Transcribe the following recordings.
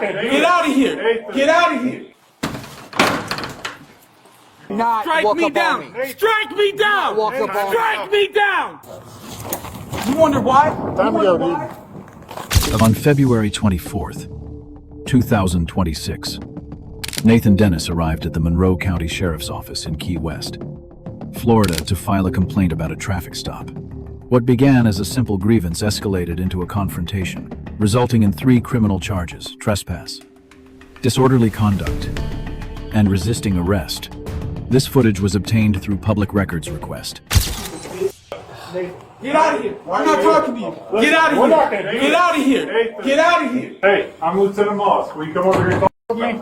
Get out of here! Get out of here! Strike me down! Strike me down! Strike me down! You wonder why? Time to go, dude. On February 24th, 2026, Nathan Dennis arrived at the Monroe County Sheriff's Office in Key West, Florida, to file a complaint about a traffic stop. What began as a simple grievance escalated into a confrontation, resulting in 3 criminal charges: trespass, disorderly conduct, and resisting arrest. This footage was obtained through public records request. Get out of here! I'm not talking to you! Get out of here! Get out of here! Get out of here! Hey, I'm Lieutenant Moss. Will you come over here and talk to me?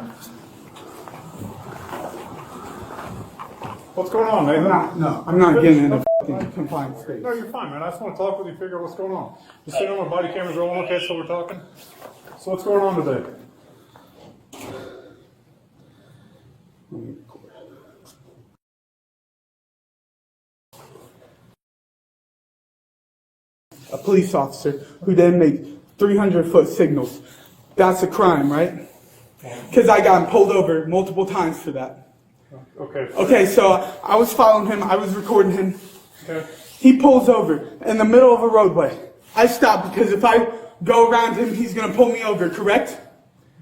What's going on, Nathan? I'm not getting in a fucking confined space. No, you're fine, man. I just want to talk with you, figure out what's going on. Just sit on my body cameras rolling, okay, so we're talking? So what's going on today? A police officer who then made 300-foot signals. That's a crime, right? Because I got pulled over multiple times for that. Okay. Okay, so I was following him. I was recording him. Okay. He pulls over in the middle of a roadway. I stop because if I go around him, he's going to pull me over, correct?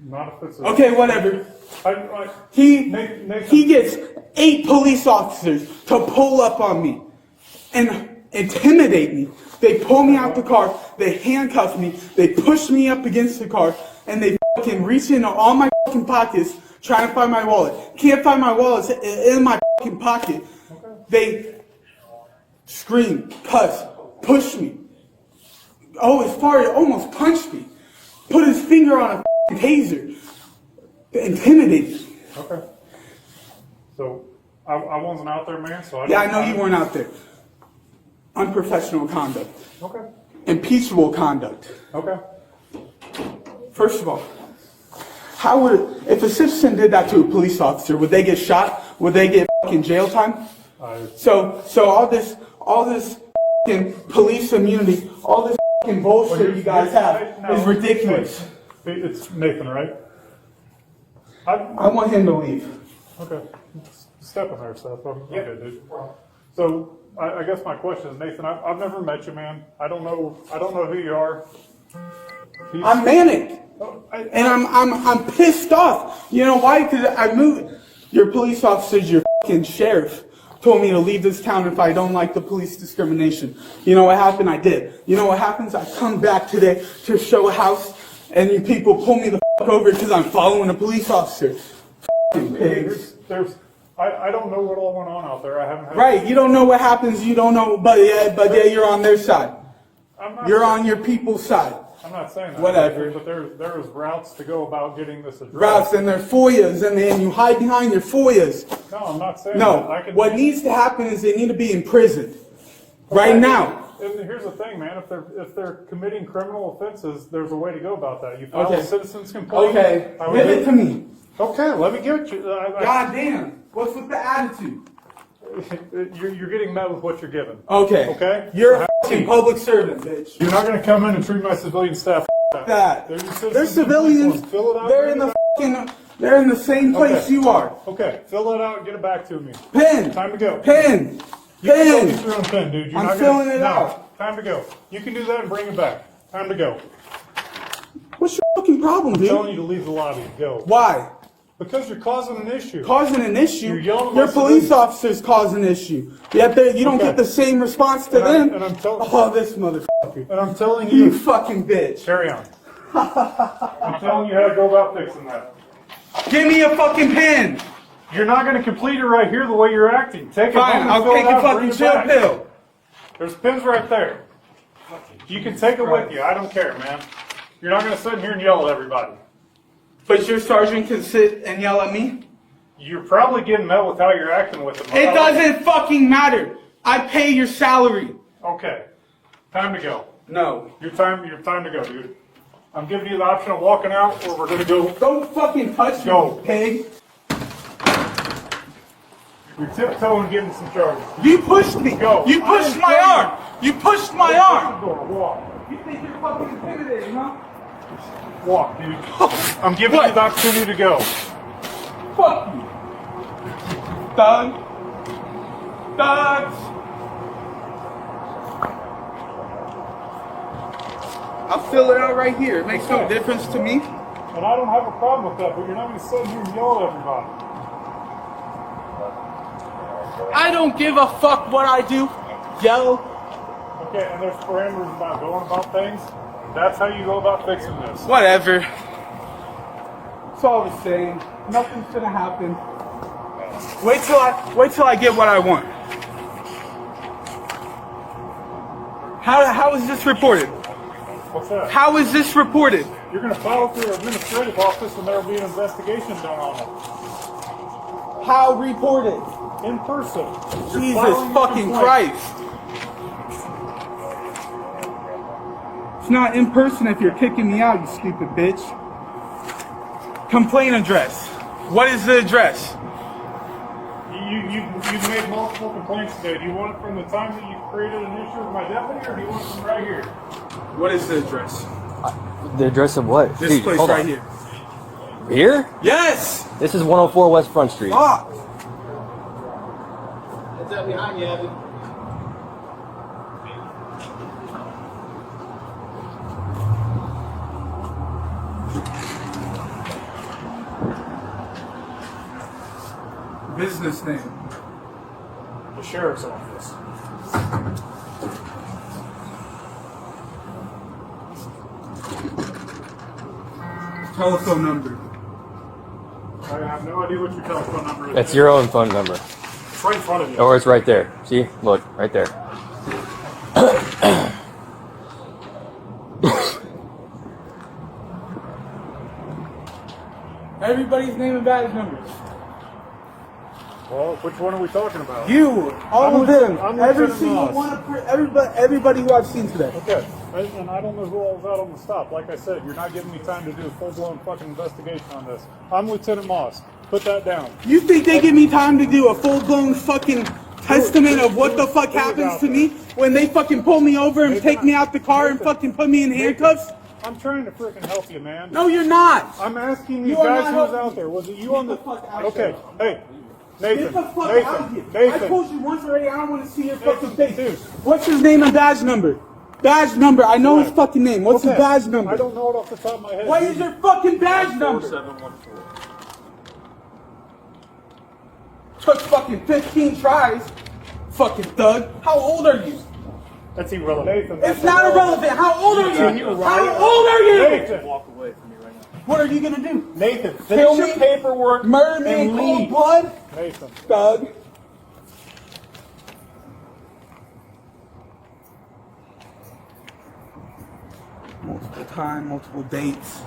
Not if it's Okay, whatever. He gets 8 police officers to pull up on me and intimidate me. They pull me out the car, they handcuff me, they push me up against the car, and they fucking reach into all my fucking pockets trying to find my wallet. Can't find my wallet, it's in my fucking pocket. They scream, cuss, push me. Oh, as far as almost punched me. Put his finger on a fucking taser. Intimidate me. Okay. So, I wasn't out there, man, so I know you weren't out there. Unprofessional conduct. Okay. Impeachable conduct. Okay. First of all, if a citizen did that to a police officer, would they get shot? Would they get fucking jail time? So all this fucking police immunity, all this fucking bullshit you guys have is ridiculous. It's Nathan, right? I want him to leave. Okay. Step in there, Seth. Okay, dude. So, I guess my question is, Nathan, I've never met you, man. I don't know who you are. I'm manic. And I'm pissed off. You know why? Because I moved. Your police officers, your fucking sheriff, told me to leave this town if I don't like the police discrimination. You know what happened? I did. You know what happens? I come back today to show a house, and you people pull me the fuck over because I'm following a police officer. Fucking pigs. I don't know what all went on out there. I haven't had. Right, you don't know what happens. You don't know, but yeah, you're on their side. You're on your people's side. I'm not saying that. Whatever. But there's routes to go about getting this addressed. Routes, and they're FOIAs, and you hide behind your FOIAs. No, I'm not saying No, that. what needs to happen is they need to be imprisoned. Right now. And here's the thing, man. If they're committing criminal offenses, there's a way to go about that. You file a citizen's complaint. Okay, give it to me. Okay, let me give it to you. God damn. What's with the attitude? You're getting met with what you're given. Okay. Okay? You're a fucking public servant, bitch. You're not going to come in and treat my civilian staff like that. They're civilians. Fill it out. They're in the same place you are. Okay, fill it out and get it back to me. Pen. Time to go. Pen. You can go get your own pen, dude. I'm filling it out. Time to go. You can do that and bring it back. Time to go. What's your fucking problem, dude? I'm telling you to leave the lobby. Go. Why? Because you're causing an issue. Causing an issue? Your police officers cause an issue. Yet you don't get the same response to them. Oh, this motherfucker. And I'm telling you. You fucking bitch. Carry on. I'm telling you how to go about fixing that. Give me a fucking pen. You're not going to complete it right here the way you're acting. Take it. Fine, I'll take a fucking chill pill. There's pens right there. You can take it with you. I don't care, man. You're not going to sit in here and yell at everybody. But your sergeant can sit and yell at me? You're probably getting met with how you're acting with them. It doesn't fucking matter. I pay your salary. Okay. Time to go. No. Your time to go, dude. I'm giving you the option of walking out, or we're going to go. Don't fucking touch me, pig. You're tiptoeing getting some charges. You pushed me. Go. You pushed my arm. You pushed my arm. Walk. You think you're fucking intimidating, huh? Walk, dude. I'm giving you the opportunity to go. Fuck you. Thug. Thugs. I'll fill it out right here. It makes no difference to me. And I don't have a problem with that, but you're not going to sit here and yell at everybody. I don't give a fuck what I do. Yell. Okay, and there's parameters about going about things. That's how you go about fixing this. Whatever. It's all the same. Nothing's gonna happen. Wait till I get what I want. How is this reported? What's that? How is this reported? You're going to file through your administrative office and there will be an investigation done on it. How reported? In person. You're Jesus filing your fucking complaint. Christ. It's not in person if you're kicking me out, you stupid bitch. Complaint address. What is the address? You've made multiple complaints today. Do you want it from the time that you created an issue with my deputy, or do you want it from right here? What is the address? The address of what? This Dude, place hold right on. here. Here? Yes! This is 104 West Front Street. Fuck! What's that behind you, Evan? Business name. The sheriff's office. Telephone number. I have no idea what your telephone number is. That's your own phone number. It's right in front of you. Or it's right there. See? Look, right there. Everybody's name and badge numbers. Well, which one are we talking about? You, all I'm of them, I'm every Lieutenant single Moss. one of everybody who I've seen today. Okay, and I don't know who all was out on the stop. Like I said, you're not giving me time to do a full-blown fucking investigation on this. I'm Lieutenant Moss. Put that down. You think they give me time to do a full-blown fucking testament of what the fuck happens to me when they fucking pull me over and take me out the car and fucking put me in handcuffs? I'm trying to freaking help you, man. No, you're not. I'm asking these You are guys not who was helping out me. there. Was it you Get on the? the fuck out Okay, of hey, Nathan. Get the fuck Nathan. out of here. Nathan. I told you once already, I don't want to see your fucking Nathan, face. dude. What's his name and badge number? Badge number. I know his fucking name. What's his Okay, badge number? I don't know it off the top of my head. What is your fucking badge number? 4714. Took fucking 15 tries. Fucking thug. How old are you? That's irrelevant. Nathan, It's that's not irrelevant. How old are Can you? you How write- old are you? Nathan. Walk away from me right now. What are you gonna do? Nathan, Kill finish your me? paperwork Murder me and in cold leave. blood? Nathan. Thug. Multiple time, multiple dates.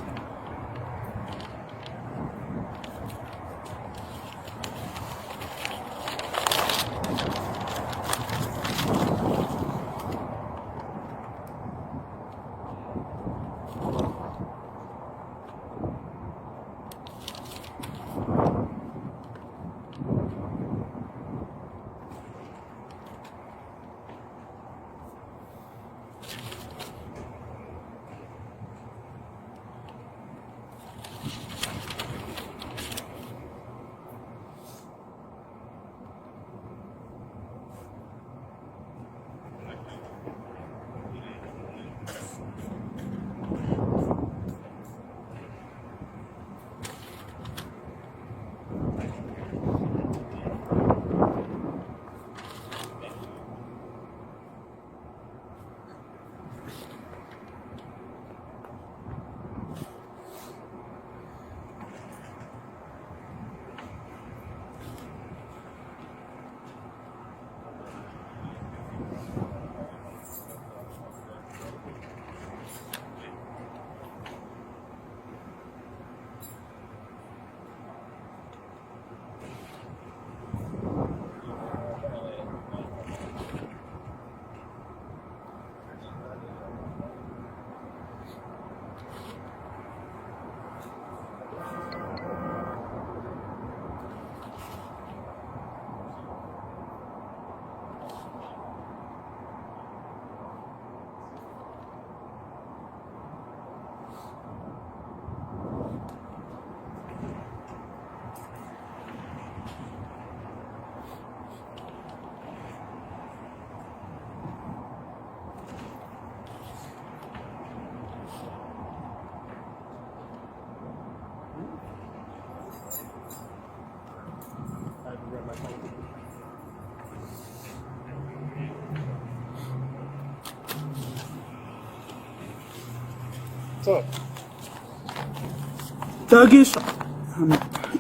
What's up?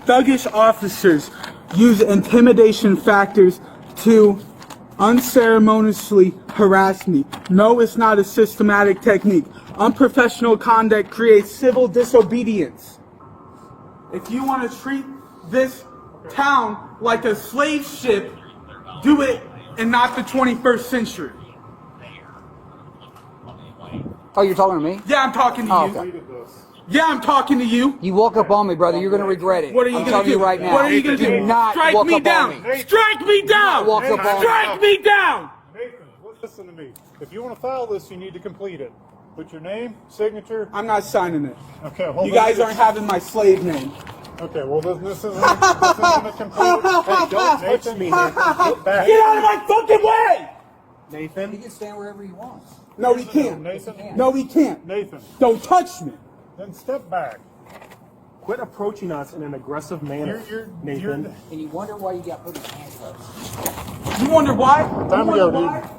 Thuggish officers use intimidation factors to unceremoniously harass me. No, it's not a systematic technique. Unprofessional conduct creates civil disobedience. If you want to treat this town like a slave ship, do it and not the 21st century. Oh, you're talking to me? Yeah, I'm talking to Oh, you. okay. Yeah, I'm talking to you. You woke up on me, brother. You're going to regret it. What are you I'm going to telling do? you right now. What are you going to do? Do not Strike walk me up down. on me. Strike me down. walk up on me. Strike me down. Nathan, listen to me. If you want to file this, you need to complete it. Put your name, signature. I'm not signing it. Okay, well, You guys aren't having my slave name. Okay, well, this isn't a complete. Hey, don't touch me, Nathan. Get back. Get out of my fucking way! He Nathan. can stand wherever he wants. No, he can't. Nathan. No, he can't. Nathan. Don't touch me. Then step back. Quit approaching us in an aggressive manner, Nathan. And you wonder why you got put in handcuffs. You wonder why? Time you to wonder go, why?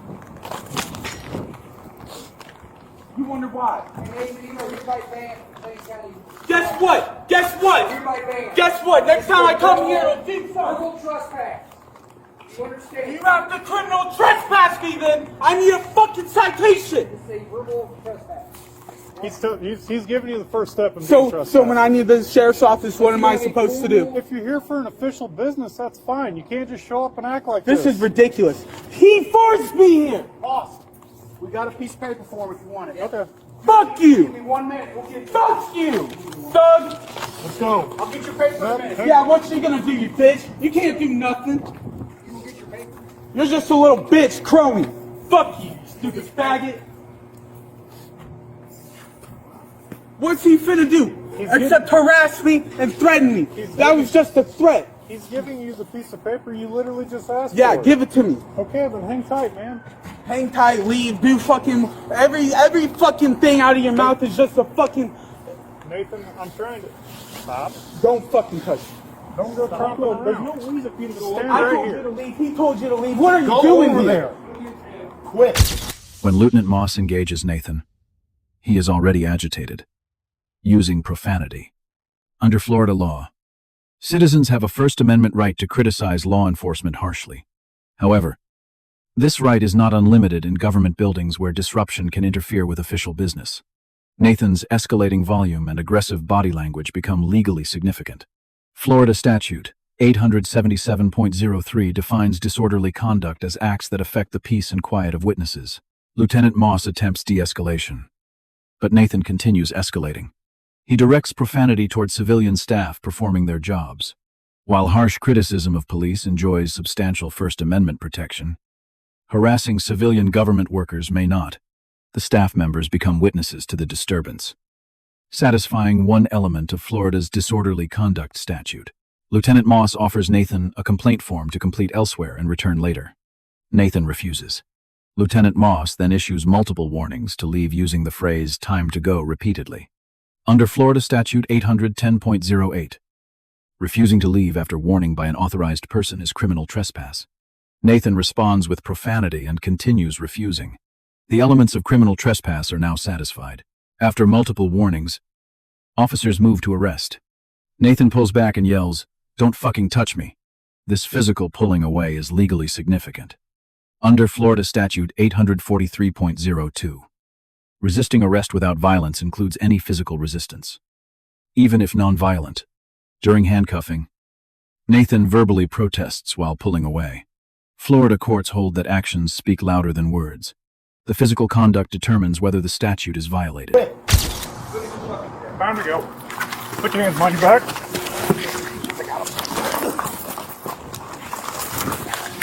You wonder why? Guess what? Guess what? Guess what? Next time I come here, I'll do something. Trespass. You understand? You have to criminal trespass me then. I need a fucking citation. It's a verbal trespass. He's giving you the first step in being So trespassed. when I need the sheriff's office, what am I supposed to do? If you're here for an official business, that's fine. You can't just show up and act like This is ridiculous. He forced me here. Boss, we got a piece of paper for him if you want it. Okay. Fuck Give me you. 1 minute. We'll get Fuck you. Thug. Let's go. I'll get your paper in a minute. Yeah, what you gonna do, you bitch? You can't do nothing. You will get your paper. You're just a little bitch, crony. Fuck you, stupid faggot. What's he finna do? Except harass me and threaten me. That was just a threat. He's giving you the piece of paper you literally just asked Yeah, for. give it to me. Okay, then hang tight, man. Hang tight, leave, do fucking every fucking thing out of your mouth is just a fucking. Nathan, I'm trying to stop. Don't fucking touch me. Don't go tromping around. There's no reason for you to go Stand I right told you here. to leave. He told you to leave. What are you Go doing over here? there. Quit. When Lieutenant Moss engages Nathan, he is already agitated, using profanity. Under Florida law, citizens have a First Amendment right to criticize law enforcement harshly. However, this right is not unlimited in government buildings where disruption can interfere with official business. Nathan's escalating volume and aggressive body language become legally significant. Florida Statute 877.03 defines disorderly conduct as acts that affect the peace and quiet of witnesses. Lieutenant Moss attempts de-escalation, but Nathan continues escalating. He directs profanity toward civilian staff performing their jobs. While harsh criticism of police enjoys substantial First Amendment protection, harassing civilian government workers may not. The staff members become witnesses to the disturbance, satisfying one element of Florida's disorderly conduct statute. Lieutenant Moss offers Nathan a complaint form to complete elsewhere and return later. Nathan refuses. Lieutenant Moss then issues multiple warnings to leave using the phrase "time to go" repeatedly. Under Florida Statute 810.08, refusing to leave after warning by an authorized person is criminal trespass. Nathan responds with profanity and continues refusing. The elements of criminal trespass are now satisfied. After multiple warnings, officers move to arrest. Nathan pulls back and yells, "Don't fucking touch me." This physical pulling away is legally significant. Under Florida Statute 843.02, resisting arrest without violence includes any physical resistance, even if non-violent. During handcuffing, Nathan verbally protests while pulling away. Florida courts hold that actions speak louder than words. The physical conduct determines whether the statute is violated. Time to go. Put your hands behind your back.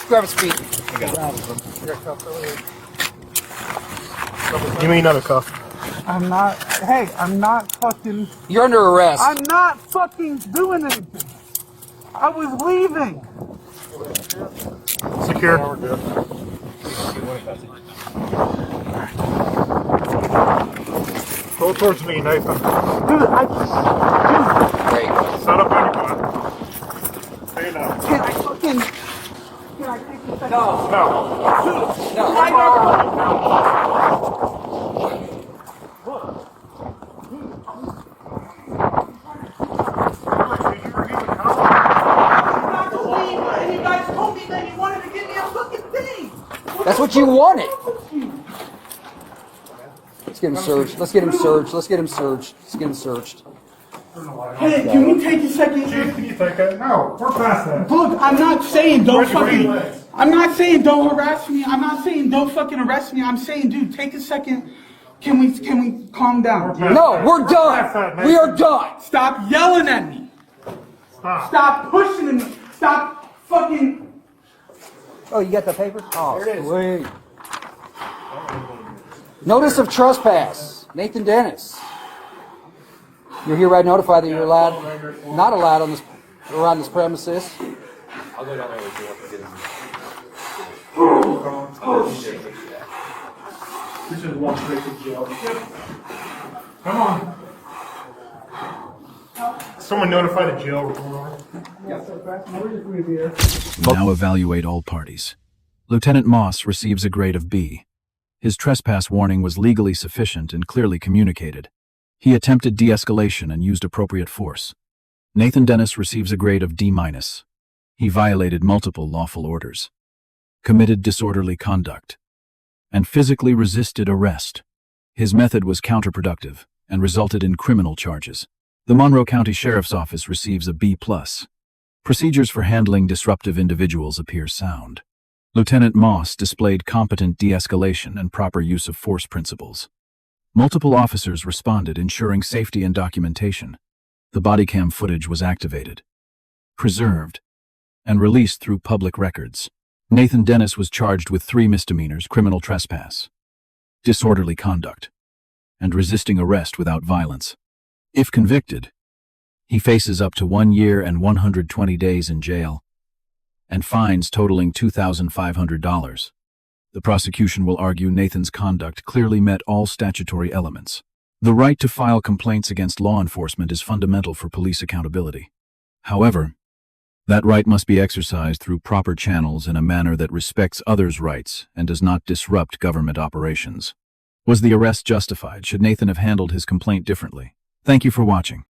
Grab his feet. Give me another cuff. I'm not. Hey, I'm not fucking. You're under arrest. I'm not fucking doing anything. I was leaving. Secure. Go towards me, Nathan. Dude, Great. Set up on your butt. Stand up. can I fucking. Can I take this? No. No. I never. That's what you wanted. Let's get him searched. Let's get him searched. Let's get him searched. Let's get him searched. Hey, can we take a second? Chief, can you take that? No, we're past that. Look, I'm not saying don't Where's your fucking. legs? I'm not saying don't harass me. I'm not saying don't fucking arrest me. I'm saying, dude, take a second. Can we calm down? No, we're done. We are done. Stop yelling at me. Stop pushing me. Stop fucking. Oh, you got the paper? Oh, sweet. Notice of trespass. Nathan Dennis. You're hereby notified that you're not allowed on this, around this premises. I'll go down there with you once I get him. We should walk straight to jail. Come on. Someone notified the jail report. Now evaluate all parties. Lieutenant Moss receives a grade of B. His trespass warning was legally sufficient and clearly communicated. He attempted de-escalation and used appropriate force. Nathan Dennis receives a grade of D-. He violated multiple lawful orders, committed disorderly conduct, and physically resisted arrest. His method was counterproductive and resulted in criminal charges. The Monroe County Sheriff's Office receives a B+. Procedures for handling disruptive individuals appear sound. Lieutenant Moss displayed competent de-escalation and proper use of force principles. Multiple officers responded, ensuring safety and documentation. The Bodycam footage was activated, preserved, and released through public records. Nathan Dennis was charged with 3 misdemeanors: criminal trespass, disorderly conduct, and resisting arrest without violence. If convicted, he faces up to 1 year and 120 days in jail and fines totaling $2,500. The prosecution will argue Nathan's conduct clearly met all statutory elements. The right to file complaints against law enforcement is fundamental for police accountability. However, that right must be exercised through proper channels in a manner that respects others' rights and does not disrupt government operations. Was the arrest justified? Should Nathan have handled his complaint differently? Thank you for watching.